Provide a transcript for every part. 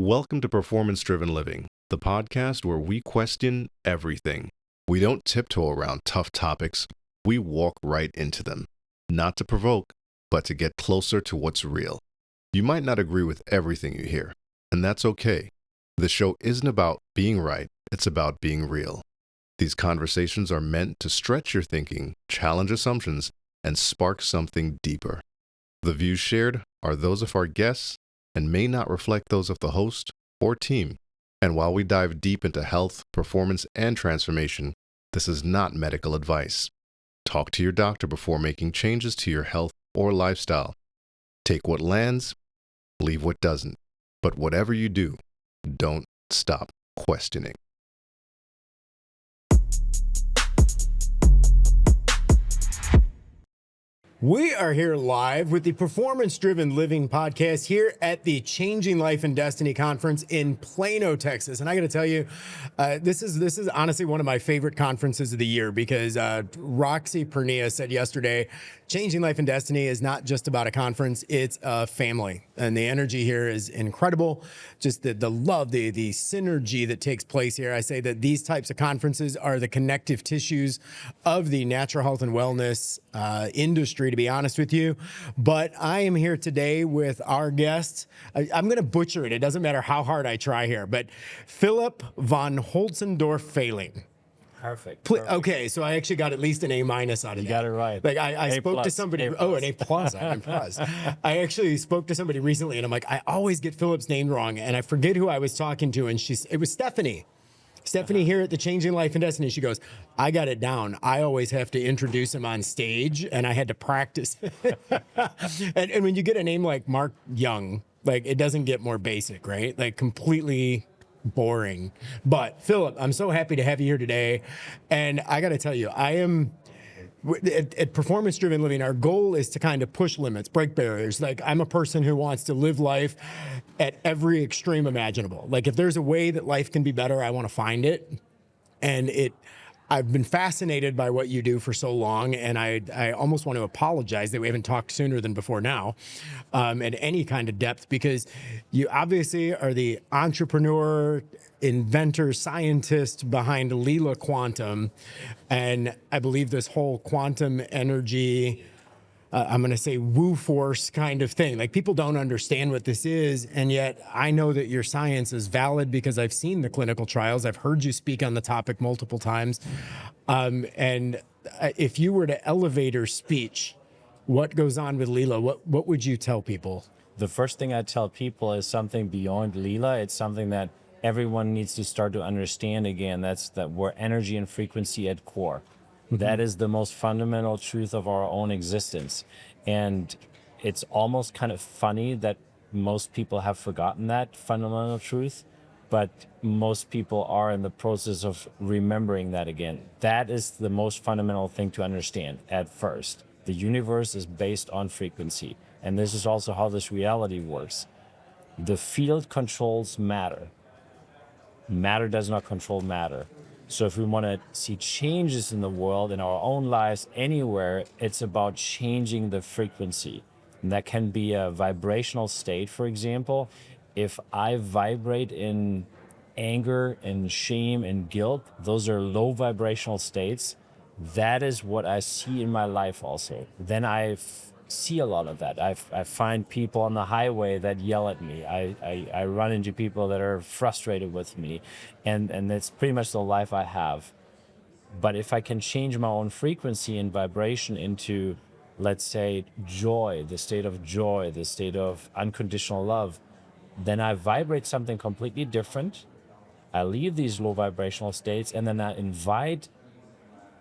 Welcome to Performance Driven Living, the podcast where we question everything. We don't tiptoe around tough topics, we walk right into them. Not to provoke, but to get closer to what's real. You might not agree with everything you hear, and that's okay. The show isn't about being right, it's about being real. These conversations are meant to stretch your thinking, challenge assumptions, and spark something deeper. The views shared are those of our guests and may not reflect those of the host or team. And while we dive deep into health, performance, and transformation, this is not medical advice. Talk to your doctor before making changes to your health or lifestyle. Take what lands, leave what doesn't. But whatever you do, don't stop questioning. We are here live with the Performance Driven Living podcast here at the Changing Life and Destiny Conference in Plano, Texas. And I got to tell you, this is honestly one of my favorite conferences of the year because Roxy Pernia said yesterday, Changing Life and Destiny is not just about a conference, it's a family. And the energy here is incredible. Just the love, the synergy that takes place here. I say that these types of conferences are the connective tissues of the natural health and wellness industry, to be honest with you. But I am here today with our guest. I'm going to butcher it. It doesn't matter how hard I try here, but Philipp von Holtzendorff-Fehling. Perfect. Okay, so I actually got at least an A- out of that. You got it right. Like I spoke to somebody. Oh, an A+. I'm impressed. I actually spoke to somebody recently, and I'm like, I always get Philipp's name wrong, and I forget who I was talking to, and it was Stephanie. Stephanie here at the Changing Life and Destiny. She goes, I got it down. I always have to introduce him on stage, and I had to practice. and when you get a name like Mark Young, like it doesn't get more basic, right? Like completely boring. But Philipp, I'm so happy to have you here today. And I got to tell you, I am at Performance Driven Living. Our goal is to kind of push limits, break barriers. Like I'm a person who wants to live life at every extreme imaginable. Like if there's a way that life can be better, I want to find it. And I've been fascinated by what you do for so long, and I almost want to apologize that we haven't talked sooner than before now at any kind of depth, because you obviously are the entrepreneur, inventor, scientist behind Leela Quantum, and I believe this whole quantum energy, I'm going to say woo force kind of thing. Like people don't understand what this is. And yet I know that your science is valid because I've seen the clinical trials. I've heard you speak on the topic multiple times. And if you were to elevator speech, what goes on with Leela? What would you tell people? The first thing I tell people is something beyond Leela. It's something that everyone needs to start to understand again. That's that we're energy and frequency at core. That is the most fundamental truth of our own existence. And it's almost kind of funny that most people have forgotten that fundamental truth, but most people are in the process of remembering that again. That is the most fundamental thing to understand at first. The universe is based on frequency. And this is also how this reality works. The field controls matter. Matter does not control matter. So if we want to see changes in the world, in our own lives, anywhere, it's about changing the frequency. And that can be a vibrational state, for example. If I vibrate in anger and shame and guilt, those are low vibrational states. That is what I see in my life also. Then I see a lot of that. I find people on the highway that yell at me. I run into people that are frustrated with me. And that's pretty much the life I have. But if I can change my own frequency and vibration into, let's say, joy, the state of unconditional love, then I vibrate something completely different. I leave these low vibrational states, and then I invite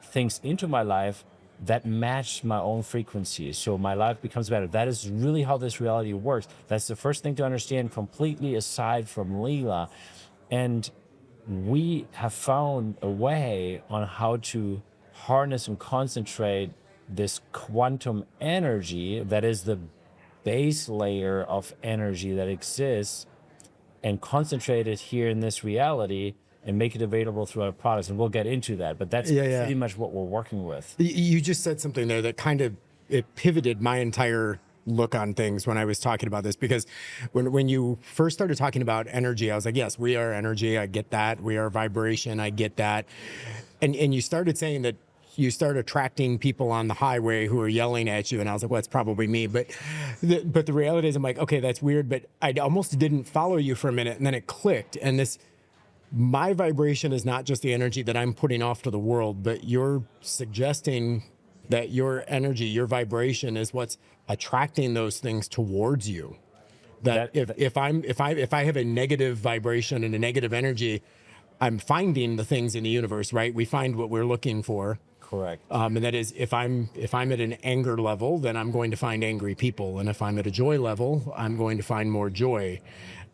things into my life that match my own frequency. So my life becomes better. That is really how this reality works. That's the first thing to understand, completely aside from Leela. And we have found a way on how to harness and concentrate this quantum energy that is the base layer of energy that exists, and concentrate it here in this reality and make it available through our products. And we'll get into that, but that's pretty much what we're working with. You just said something there that kind of it pivoted my entire look on things when I was talking about this, because when you first started talking about energy, I was like, yes, we are energy. I get that. We are vibration. I get that. And you started saying that you start attracting people on the highway who are yelling at you. And I was like, well, it's probably me. But the reality is, I'm like, okay, that's weird. But I almost didn't follow you for a minute. And then it clicked. And my vibration is not just the energy that I'm putting off to the world, but you're suggesting that your energy, your vibration is what's attracting those things towards you. That if I have a negative vibration and a negative energy, I'm finding the things in the universe, right? We find what we're looking for. Correct. And that is, if I'm at an anger level, then I'm going to find angry people, and if I'm at a joy level, I'm going to find more joy.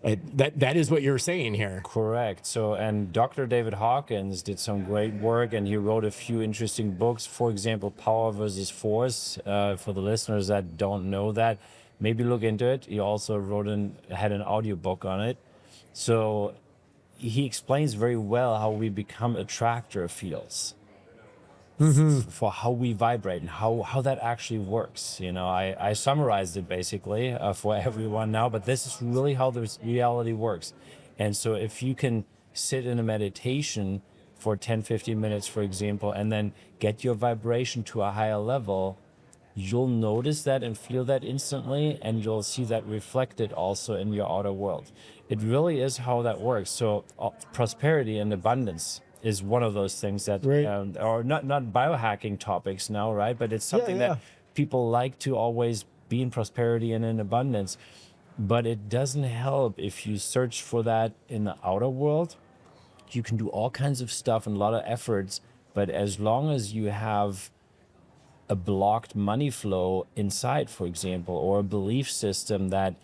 That is what you're saying here. Correct. So, and Dr. David Hawkins did some great work, and he wrote a few interesting books. For example, Power versus Force. For the listeners that don't know that, maybe look into it. He also had an audiobook on it. So he explains very well how we become attractor fields. For how we vibrate and how that actually works. You know, I summarized it basically for everyone now, but this is really how this reality works. And so if you can sit in a meditation for 10, 15 minutes, for example, and then get your vibration to a higher level, you'll notice that and feel that instantly, and you'll see that reflected also in your outer world. It really is how that works. So prosperity and abundance is one of those things that are not biohacking topics now, right? But it's something that people like to always be in prosperity and in abundance. But it doesn't help if you search for that in the outer world. You can do all kinds of stuff and a lot of efforts, but as long as you have a blocked money flow inside, for example, or a belief system that,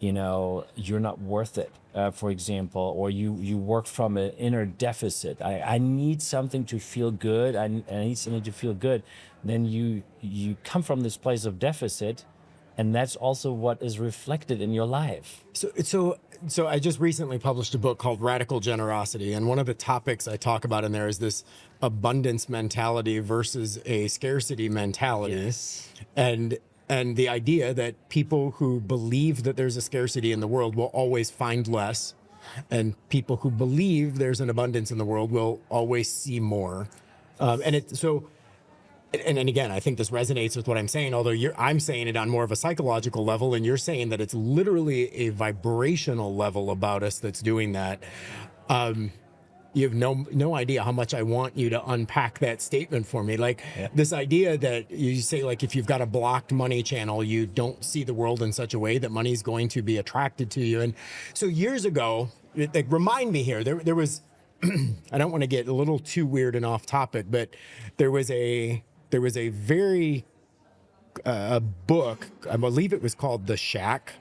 you know, you're not worth it, for example, or you work from an inner deficit. I need something to feel good. I need something to feel good. Then you come from this place of deficit, and that's also what is reflected in your life. So I just recently published a book called Radical Generosity, and one of the topics I talk about in there is this abundance mentality versus a scarcity mentality. Yes. And the idea that people who believe that there's a scarcity in the world will always find less, and people who believe there's an abundance in the world will always see more. And again, I think this resonates with what I'm saying, although I'm saying it on more of a psychological level, and you're saying that it's literally a vibrational level about us that's doing that. You have no idea how much I want you to unpack that statement for me. Like this idea that you say, like, if you've got a blocked money channel, you don't see the world in such a way that money's going to be attracted to you. And so years ago, like, remind me here, there was, I don't want to get a little too weird and off topic, but there was a very a book, I believe it was called The Shack.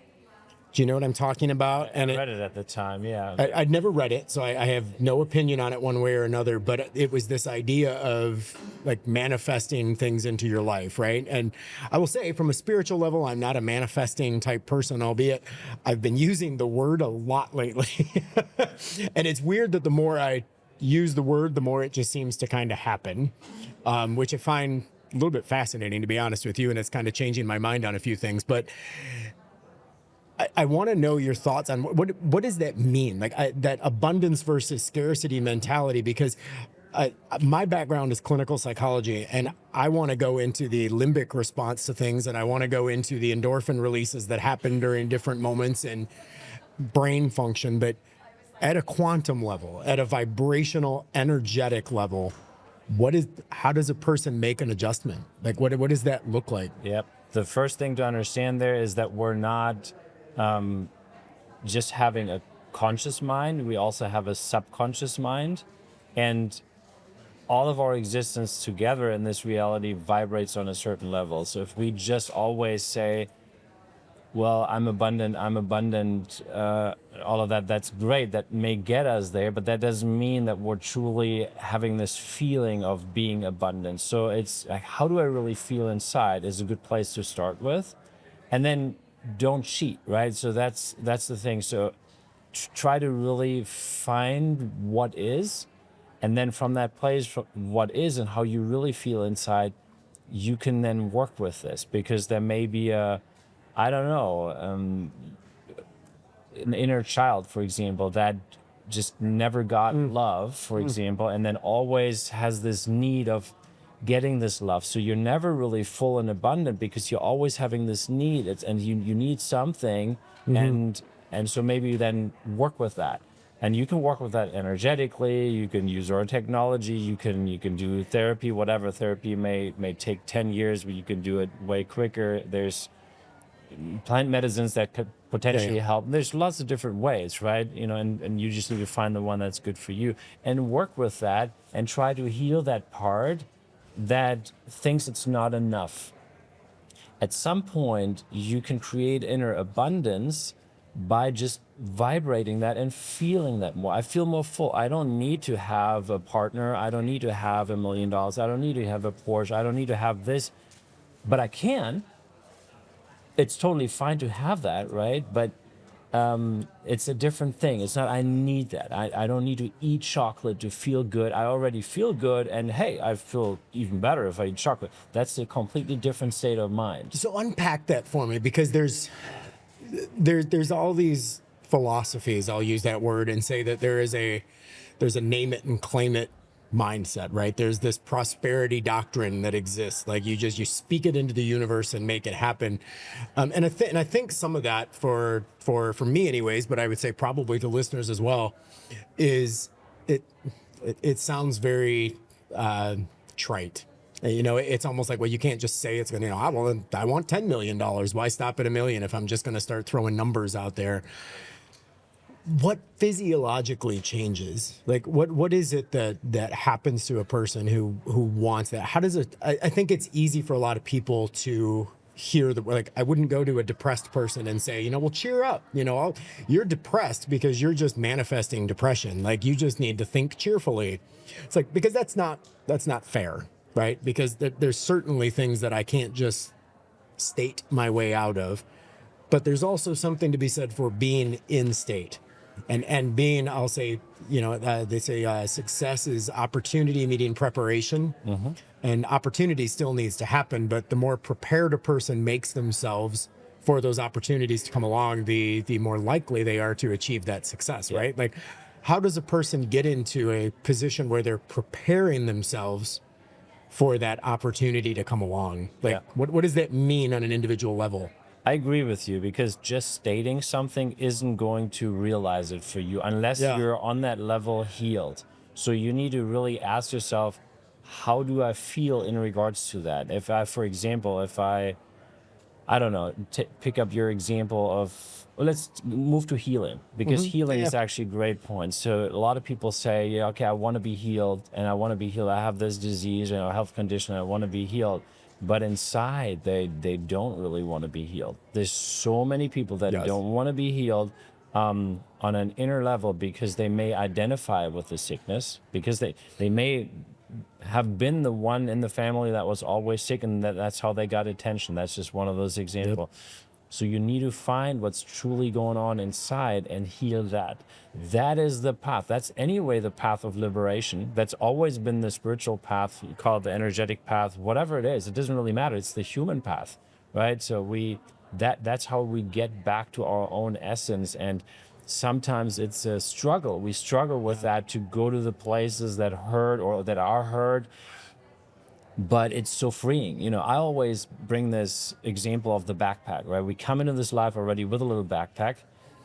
Do you know what I'm talking about? I read it at the time, yeah. I'd never read it, so I have no opinion on it one way or another, but it was this idea of like manifesting things into your life, right? And I will say, from a spiritual level, I'm not a manifesting type person, albeit I've been using the word a lot lately. And it's weird that the more I use the word, the more it just seems to kind of happen, which I find a little bit fascinating, to be honest with you, and it's kind of changing my mind on a few things. But I want to know your thoughts on what does that mean? Like that abundance versus scarcity mentality, because my background is clinical psychology, and I want to go into the limbic response to things, and I want to go into the endorphin releases that happen during different moments and brain function. But at a quantum level, at a vibrational, energetic level, how does a person make an adjustment? Like what does that look like? Yep. The first thing to understand there is that we're not just having a conscious mind, we also have a subconscious mind, and all of our existence together in this reality vibrates on a certain level. So if we just always say, well, I'm abundant, all of that, that's great, that may get us there, but that doesn't mean that we're truly having this feeling of being abundant. So it's like, how do I really feel inside is a good place to start with. And then don't cheat, right? So that's the thing. So try to really find what is, and then from that place, what is and how you really feel inside, you can then work with this, because there may be a I don't know, an inner child, for example, that just never got love, for example, and then always has this need of getting this love. So you're never really full and abundant because you're always having this need. And you need something, and so maybe you then work with that. And you can work with that energetically. You can use our technology. You can do therapy. Whatever therapy may take 10 years, but you can do it way quicker. There's plant medicines that could potentially help. There's lots of different ways, right? And you just need to find the one that's good for you and work with that and try to heal that part that thinks it's not enough. At some point, you can create inner abundance by just vibrating that and feeling that more. I feel more full. I don't need to have a partner. I don't need to have $1 million. I don't need to have a Porsche. I don't need to have this, but I can. It's totally fine to have that, right? But it's a different thing. It's not, I need that. I don't need to eat chocolate to feel good. I already feel good. And hey, I feel even better if I eat chocolate. That's a completely different state of mind. So unpack that for me, because there's all these philosophies, I'll use that word, and say that there's a name it and claim it mindset, right? There's this prosperity doctrine that exists. Like you speak it into the universe and make it happen. And I think some of that for me anyways, but I would say probably to listeners as well, is it sounds very trite. It's almost like, well, you can't just say it's going to, I want $10 million. Why stop at $1 million if I'm just going to start throwing numbers out there? What physiologically changes? Like what is it that happens to a person who wants that? How does it, I think it's easy for a lot of people to hear I wouldn't go to a depressed person and say, well, cheer up, you're depressed because you're just manifesting depression. Like you just need to think cheerfully. It's like, because that's not fair, right? Because there's certainly things that I can't just state my way out of, but there's also something to be said for being in state. And being, I'll say, they say success is opportunity meeting preparation, and opportunity still needs to happen. But the more prepared a person makes themselves for those opportunities to come along, the more likely they are to achieve that success, right? Like, how does a person get into a position where they're preparing themselves for that opportunity to come along? Like, what does that mean on an individual level? I agree with you, because just stating something isn't going to realize it for you unless you're on that level healed. So you need to really ask yourself, how do I feel in regards to that? If I, for example, I don't know, pick up your example of, well, let's move to healing, because healing is actually a great point. So a lot of people say, okay, I want to be healed, and I want to be healed. I have this disease and a health condition, I want to be healed. But inside, they don't really want to be healed. There's so many people that don't want to be healed on an inner level, because they may identify with the sickness, because they may have been the one in the family that was always sick, and that's how they got attention. That's just one of those examples. So you need to find what's truly going on inside and heal that. That is the path. That's anyway the path of liberation. That's always been the spiritual path. You call it the energetic path, whatever it is. It doesn't really matter. It's the human path, right? So that's how we get back to our own essence. And sometimes it's a struggle. We struggle with that, to go to the places that hurt or that are hurt. But it's so freeing. I always bring this example of the backpack, right? We come into this life already with a little backpack,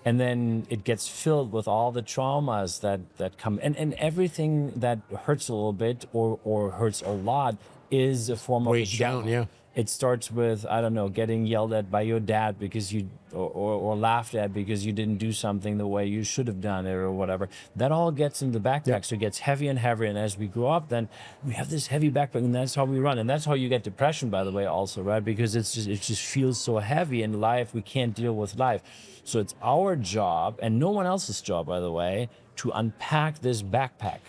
and then it gets filled with all the traumas that come, and everything that hurts a little bit or hurts a lot is a form of trauma. It starts with, I don't know, getting yelled at by your dad because or laughed at because you didn't do something the way you should have done it or whatever. That all gets in the backpack, so it gets heavier and heavier. And as we grow up, then we have this heavy backpack, and that's how we run. And that's how you get depression, by the way, also, right? Because it just feels so heavy in life. We can't deal with life. So it's our job, and no one else's job, by the way, to unpack this backpack.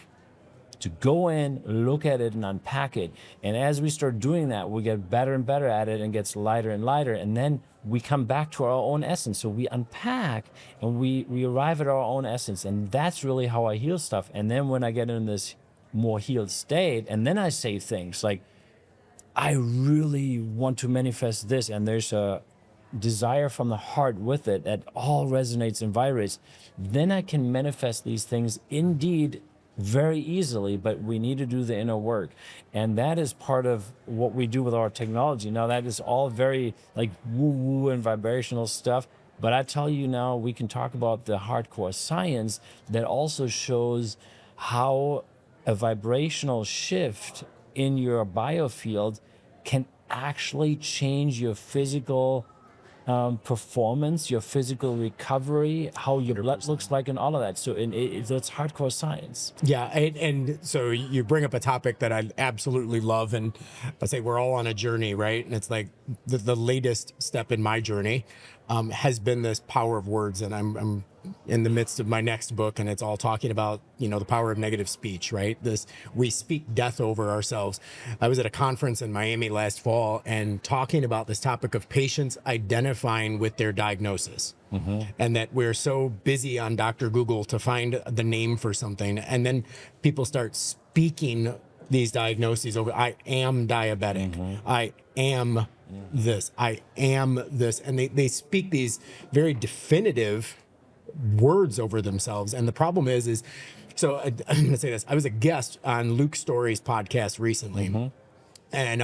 To go in, look at it, and unpack it. And as we start doing that, we get better and better at it, and gets lighter and lighter. And then we come back to our own essence. So we unpack, and we arrive at our own essence. And that's really how I heal stuff. And then when I get in this more healed state, and then I say things like, I really want to manifest this. And there's a desire from the heart with it, that all resonates and vibrates, then I can manifest these things indeed very easily, but we need to do the inner work. And that is part of what we do with our technology. Now, that is all very like woo-woo and vibrational stuff. But I tell you now, we can talk about the hardcore science that also shows how a vibrational shift in your biofield can actually change your physical performance, your physical recovery, how your blood looks like, and all of that. So it's hardcore science. Yeah, and so you bring up a topic that I absolutely love, and I say we're all on a journey, right? And it's like the latest step in my journey has been this power of words, and I'm in the midst of my next book, and it's all talking about, you know, the power of negative speech, right? We speak death over ourselves. I was at a conference in Miami last fall and talking about this topic of patients identifying with their diagnosis. And that we're so busy on Dr. Google to find the name for something, and then people start speaking these diagnoses over. I am diabetic. I am this. I am this. And they speak these very definitive words over themselves. And the problem is so I'm going to say this. I was a guest on Luke Story's podcast recently. And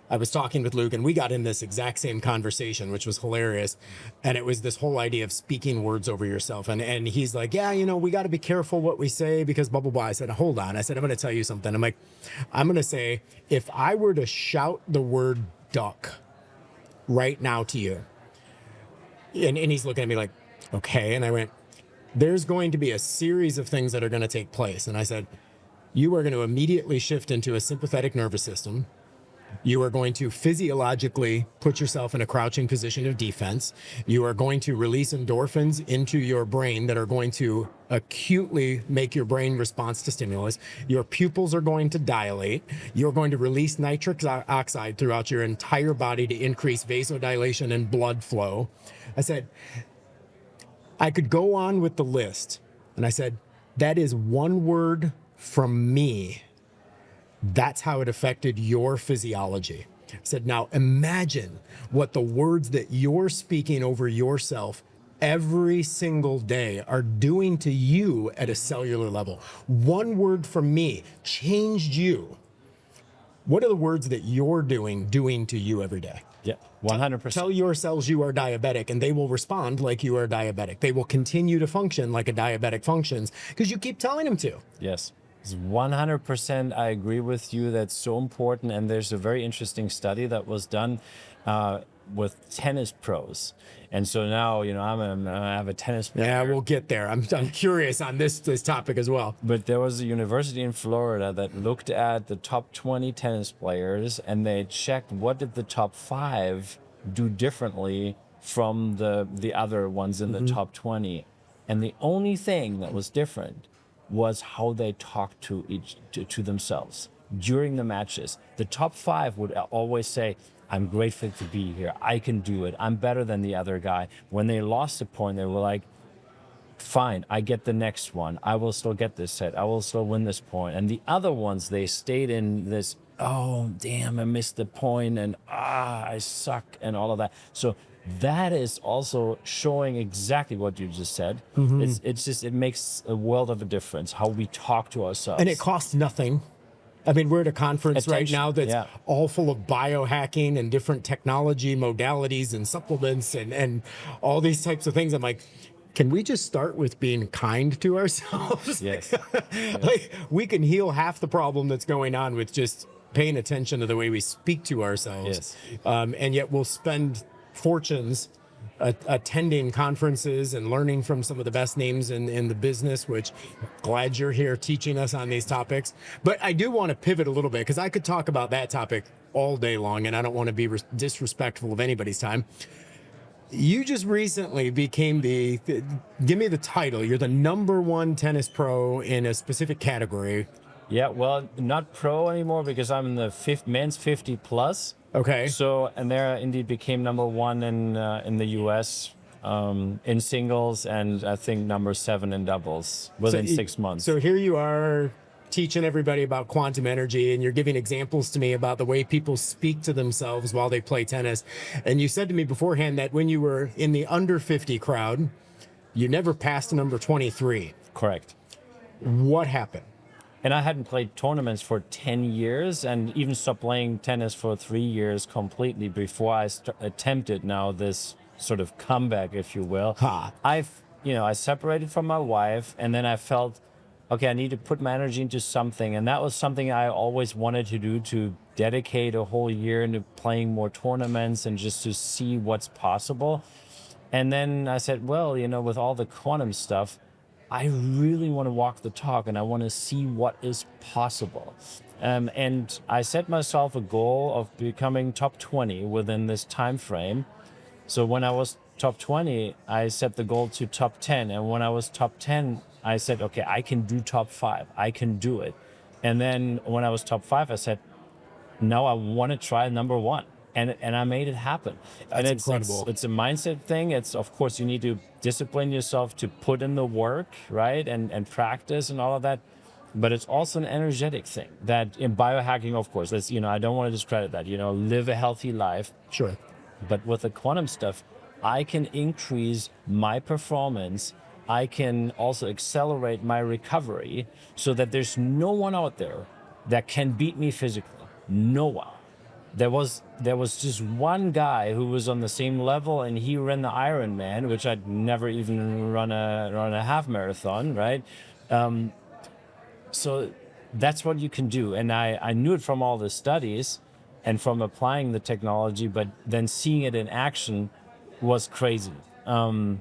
I was talking with Luke, and we got in this exact same conversation, which was hilarious. And it was this whole idea of speaking words over yourself. And he's like, yeah, you know, we got to be careful what we say because blah, blah, blah. I said, hold on. I said, I'm going to tell you something. I'm like, I'm going to say, if I were to shout the word duck right now to you, and he's looking at me like, okay. And I went, there's going to be a series of things that are going to take place. And I said, you are going to immediately shift into a sympathetic nervous system. You are going to physiologically put yourself in a crouching position of defense. You are going to release endorphins into your brain that are going to acutely make your brain response to stimulus. Your pupils are going to dilate. You're going to release nitric oxide throughout your entire body to increase vasodilation and blood flow. I said, I could go on with the list. And I said, that is one word from me. That's how it affected your physiology. I said, now imagine what the words that you're speaking over yourself every single day are doing to you at a cellular level. One word from me changed you. What are the words that you're doing to you every day? Yeah, 100%. Tell your cells you are diabetic, and they will respond like you are diabetic. They will continue to function like a diabetic functions because you keep telling them to. Yes. 100%, I agree with you. That's so important. And there's a very interesting study that was done with tennis pros. And so now, you know, I have a tennis player. Yeah, we'll get there. I'm curious on this topic as well. But there was a university in Florida that looked at the top 20 tennis players, and they checked what did the top 5 do differently from the other ones in the top 20. And the only thing that was different was how they talked to themselves during the matches. The top 5 would always say, I'm grateful to be here. I can do it. I'm better than the other guy. When they lost a point, they were like, fine, I get the next one. I will still get this set. I will still win this point. And the other ones, they stayed in this, oh, damn, I missed the point, and I suck, and all of that. So that is also showing exactly what you just said. It makes a world of a difference how we talk to ourselves. And it costs nothing. I mean, we're at a conference right now that's yeah. all full of biohacking and different technology modalities and supplements and all these types of things. I'm like, can we just start with being kind to ourselves? Yes. Like, we can heal half the problem that's going on with just paying attention to the way we speak to ourselves. Yes. And yet we'll spend fortunes attending conferences and learning from some of the best names in the business, which glad you're here teaching us on these topics. But I do want to pivot a little bit because I could talk about that topic all day long, and I don't want to be disrespectful of anybody's time. You just recently became give me the title. You're the #1 tennis pro in a specific category. Yeah, well, not pro anymore because I'm in the men's 50 plus. Okay. So, and there I indeed became #1 in the US in singles, and I think #7 in doubles within 6 months. So here you are teaching everybody about quantum energy, and you're giving examples to me about the way people speak to themselves while they play tennis. And you said to me beforehand that when you were in the under 50 crowd, you never passed number 23. Correct. What happened? And I hadn't played tournaments for 10 years and even stopped playing tennis for 3 years completely before I attempted now this sort of comeback, if you will. I separated from my wife, and then I felt, okay, I need to put my energy into something. And that was something I always wanted to do, to dedicate a whole year into playing more tournaments and just to see what's possible. And then I said, well, with all the quantum stuff, I really want to walk the talk and I want to see what is possible. And I set myself a goal of becoming top 20 within this time frame. So when I was top 20, I set the goal to top 10. And when I was top 10, I said, okay, I can do top 5. I can do it. And then when I was top 5, I said, no, I want to try number 1. And I made it happen. That's and incredible. It's a mindset thing. It's, of course, you need to discipline yourself to put in the work, right? And practice and all of that. But it's also an energetic thing that in biohacking, of course, I don't want to discredit that, live a healthy life. Sure. But with the quantum stuff, I can increase my performance. I can also accelerate my recovery so that there's no one out there that can beat me physically. No one. There was just one guy who was on the same level, and he ran the Ironman, which I'd never even run a half marathon, right? So that's what you can do. And I knew it from all the studies and from applying the technology, but then seeing it in action was crazy to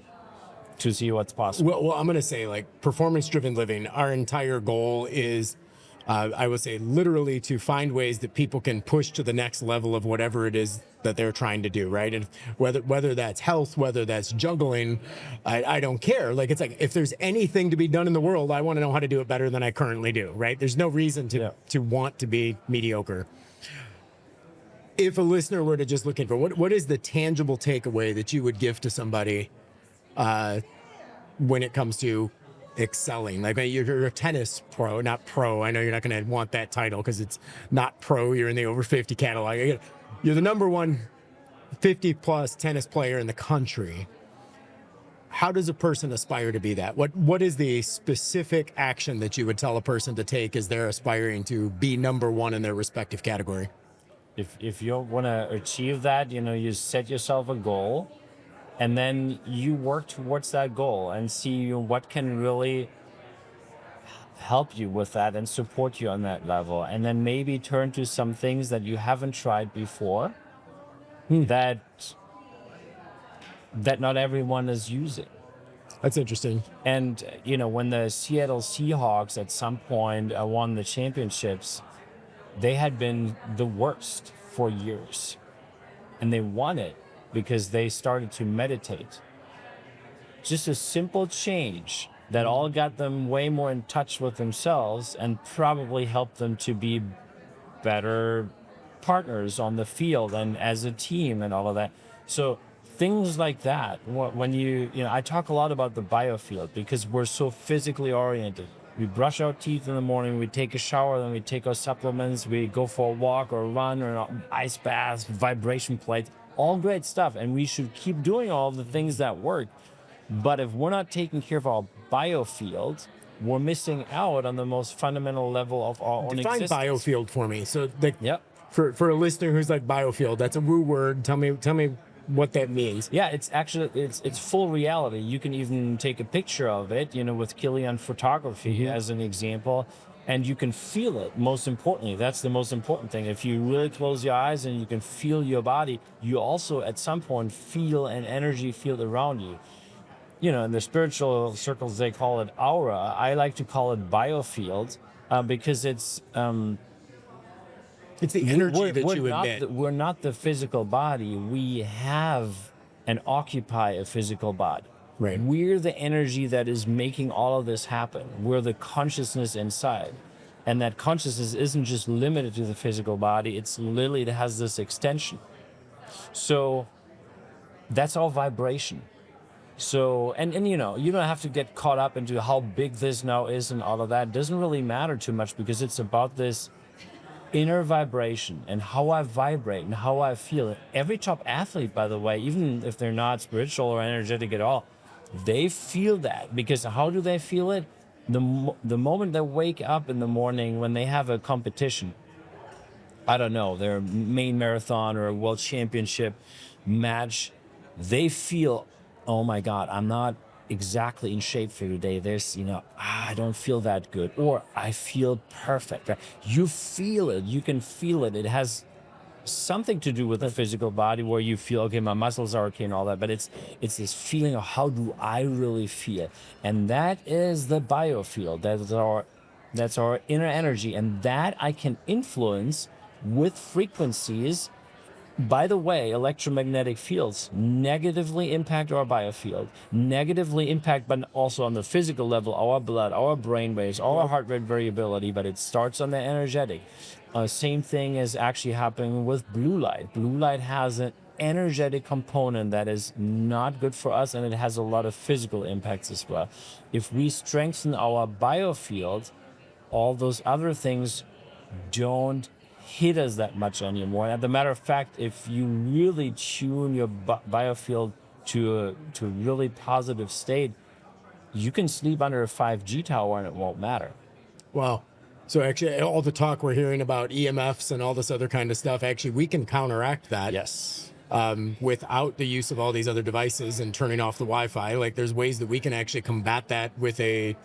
see what's possible. Well, I'm going to say, like, performance-driven living, our entire goal is, I would say, literally to find ways that people can push to the next level of whatever it is that they're trying to do, right? And whether that's health, whether that's juggling, I don't care. Like, it's like, if there's anything to be done in the world, I want to know how to do it better than I currently do, right? There's no reason to want to be mediocre. If a listener were to just looking for, what is the tangible takeaway that you would give to somebody when it comes to excelling? Like, you're a tennis pro, not pro. I know you're not going to want that title because it's not pro. You're in the over 50 catalog. You're the number one 50 plus tennis player in the country. How does a person aspire to be that? What is the specific action that you would tell a person to take as they're aspiring to be number one in their respective category? If you want to achieve that, you set yourself a goal, and then you work towards that goal and see what can really help you with that and support you on that level. And then maybe turn to some things that you haven't tried before that not everyone is using. That's interesting. And, when the Seattle Seahawks at some point won the championships, they had been the worst for years. And they won it because they started to meditate. Just a simple change that all got them way more in touch with themselves and probably helped them to be better partners on the field and as a team and all of that. So things like that, when I talk a lot about the biofield because we're so physically oriented. We brush our teeth in the morning, we take a shower, then we take our supplements, we go for a walk or run or ice baths, vibration plates, all great stuff. And we should keep doing all the things that work. But if we're not taking care of our biofield, we're missing out on the most fundamental level of our own existence. Define biofield for me. So Yep. For a listener who's like, biofield, that's a woo word. Tell me what that means. Yeah, it's actually it's full reality. You can even take a picture of it, with Killian photography as an example, and you can feel it. Most importantly, that's the most important thing. If you really close your eyes and you can feel your body, you also at some point feel an energy field around you. In the spiritual circles they call it aura. I like to call it biofield because it's the energy that you emit. We're not the physical body. We have and occupy a physical body. Right. We're the energy that is making all of this happen. We're the consciousness inside. And that consciousness isn't just limited to the physical body. It's literally, it has this extension. So that's all vibration. So, and you know, you don't have to get caught up into how big this now is and all of that. It doesn't really matter too much because it's about this inner vibration and how I vibrate and how I feel. Every top athlete, by the way, even if they're not spiritual or energetic at all, they feel that. Because how do they feel it? The moment they wake up in the morning when they have a competition, I don't know, their main marathon or a world championship match, they feel, oh my God, I'm not exactly in shape for today. There's, you know, I don't feel that good, or I feel perfect. You feel it. You can feel it. It has something to do with the physical body where you feel, okay, my muscles are okay and all that, but it's this feeling of how do I really feel? And that is the biofield. That's our inner energy. And that I can influence with frequencies. By the way, electromagnetic fields negatively impact our biofield, negatively impact, but also on the physical level, our blood, our brain waves, our heart rate variability, but it starts on the energetic. Same thing is actually happening with blue light. Blue light has an energetic component that is not good for us, and it has a lot of physical impacts as well. If we strengthen our biofield, all those other things don't hit us that much anymore. As a matter of fact, if you really tune your biofield to a really positive state, you can sleep under a 5G tower and it won't matter. Wow. So actually, all the talk we're hearing about EMFs and all this other kind of stuff, actually, we can counteract that. Yes. Without the use of all these other devices and turning off the Wi-Fi. Like, there's ways that we can actually combat that with an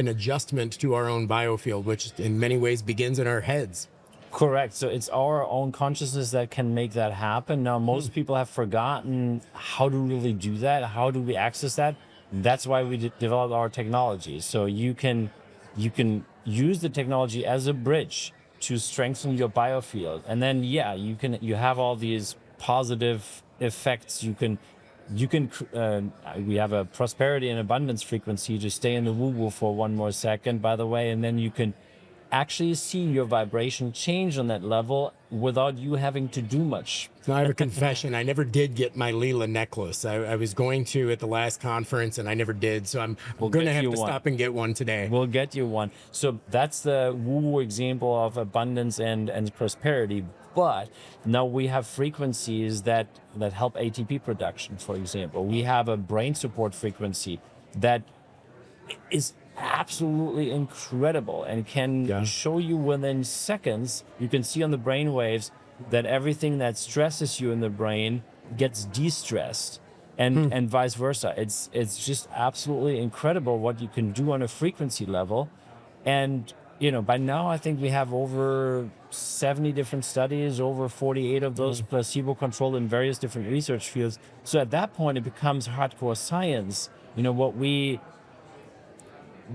adjustment to our own biofield, which in many ways begins in our heads. Correct. So it's our own consciousness that can make that happen. Now, most people have forgotten how to really do that. How do we access that? That's why we developed our technology. So you can use the technology as a bridge to strengthen your biofield. And then, yeah, you have all these positive effects. We have a prosperity and abundance frequency to stay in the woo-woo for one more second, by the way, and then you can actually see your vibration change on that level without you having to do much. Now, I have a confession. I never did get my Leela necklace. I was going to at the last conference, and I never did. So I'm going to have to stop and get one today. We'll get you one. So that's the woo-woo example of abundance and prosperity. But now we have frequencies that help ATP production, for example. We have a brain support frequency that is absolutely incredible and can show you within seconds. You can see on the brain waves that everything that stresses you in the brain gets de-stressed, and vice versa. It's just absolutely incredible what you can do on a frequency level. And you know, by now I think we have over 70 different studies, over 48 of those placebo-controlled in various different research fields. So at that point, it becomes hardcore science. You know, what we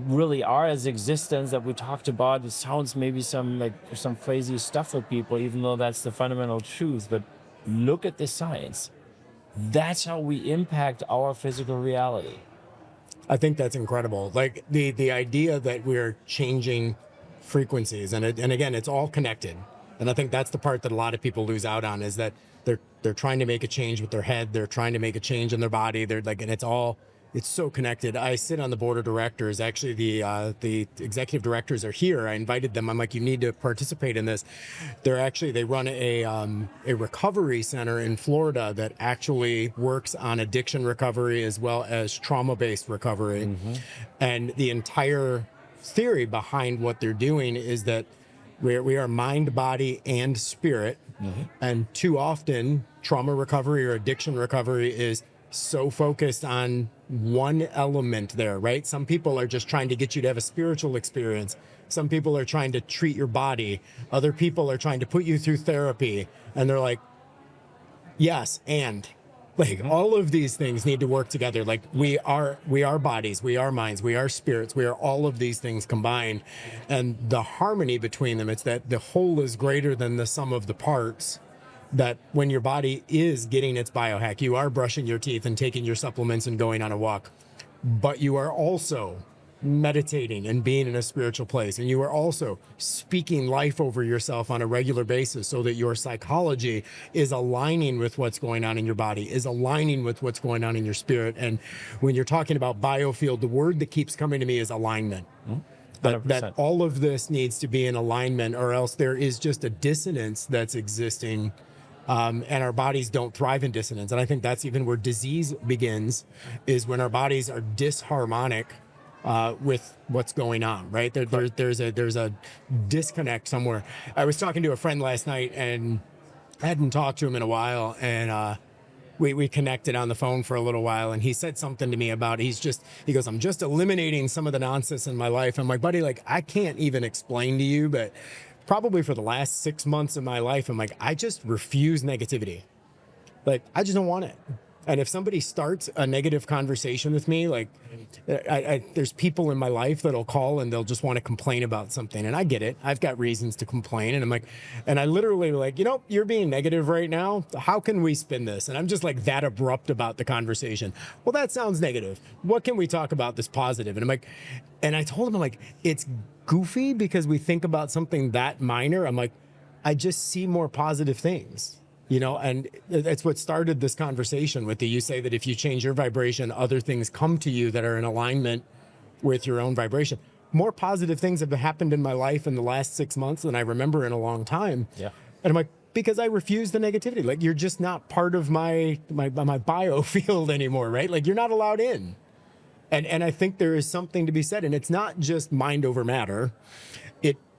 really are as existence that we talked about, it sounds maybe some crazy stuff for people, even though that's the fundamental truth. But look at the science. That's how we impact our physical reality. I think that's incredible. Like the idea that we're changing frequencies, and again, it's all connected. And I think that's the part that a lot of people lose out on, is that they're trying to make a change with their head, they're trying to make a change in their body. They're like, and it's so connected. I sit on the board of directors. Actually, the executive directors are here. I invited them. I'm like, you need to participate in this. They run a recovery center in Florida that actually works on addiction recovery as well as trauma-based recovery. And the entire theory behind what they're doing is that we are mind, body, and spirit. And too often, trauma recovery or addiction recovery is so focused on one element there, right? Some people are just trying to get you to have a spiritual experience. Some people are trying to treat your body. Other people are trying to put you through therapy. And they're like, yes, and like all of these things need to work together. Like we are bodies, we are minds, we are spirits, we are all of these things combined. And the harmony between them, it's that the whole is greater than the sum of the parts. That when your body is getting its biohack, you are brushing your teeth and taking your supplements and going on a walk, but you are also meditating and being in a spiritual place. And you are also speaking life over yourself on a regular basis so that your psychology is aligning with what's going on in your body, is aligning with what's going on in your spirit. And when you're talking about biofield, the word that keeps coming to me is alignment. That all of this needs to be in alignment, or else there is just a dissonance that's existing. And our bodies don't thrive in dissonance. And I think that's even where disease begins, is when our bodies are disharmonic with what's going on, right? There's a disconnect somewhere. I was talking to a friend last night and I hadn't talked to him in a while, and we connected on the phone for a little while, and he said something to me about he goes, I'm just eliminating some of the nonsense in my life. I'm like, buddy, like, I can't even explain to you, but probably for the last 6 months of my life, I'm like, I just refuse negativity. Like, I just don't want it. And if somebody starts a negative conversation with me, like, there's people in my life that'll call and they'll just want to complain about something. And I get it. I've got reasons to complain. And I'm like, and I literally like, you're being negative right now. How can we spin this? And I'm just like that abrupt about the conversation. Well, that sounds negative. What can we talk about that's positive? And I'm like, and I told him, I'm like, it's goofy because we think about something that minor. I'm like, I just see more positive things. And that's what started this conversation with you say that if you change your vibration, other things come to you that are in alignment with your own vibration. More positive things have happened in my life in the last 6 months than I remember in a long time. Yeah. And I'm like, because I refuse the negativity. Like, you're just not part of my biofield anymore, right? Like, you're not allowed in. And I think there is something to be said. And it's not just mind over matter.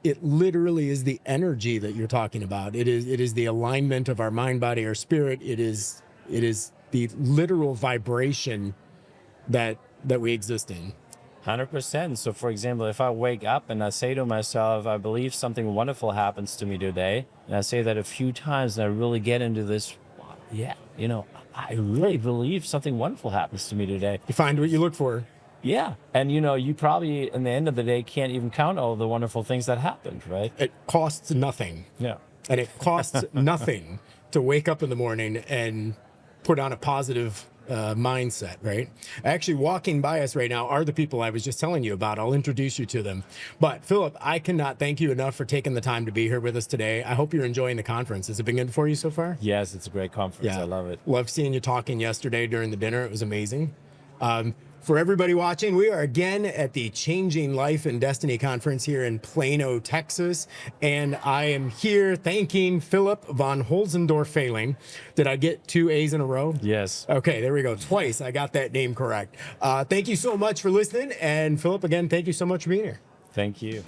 It literally is the energy that you're talking about. It is the alignment of our mind, body, our spirit. It is the literal vibration that we exist in. 100%. So, for example, if I wake up and I say to myself, I believe something wonderful happens to me today, and I say that a few times, and I really get into this, I really believe something wonderful happens to me today. You find what you look for. Yeah. And, you probably, in the end of the day, can't even count all the wonderful things that happened, right? It costs nothing. Yeah. And it costs nothing to wake up in the morning and put on a positive mindset, right? Actually, walking by us right now are the people I was just telling you about. I'll introduce you to them. But Philip, I cannot thank you enough for taking the time to be here with us today. I hope you're enjoying the conference. Has it been good for you so far? Yes, it's a great conference. Yeah. I love it. Love seeing you talking yesterday during the dinner. It was amazing. For everybody watching, we are again at the Changing Life and Destiny Conference here in Plano, Texas. And I am here thanking Philipp von Holtzendorff-Fehling. Did I get 2 A's in a row? Yes. Okay, there we go. Twice I got that name correct. Thank you so much for listening. And Philipp, again, thank you so much for being here. Thank you.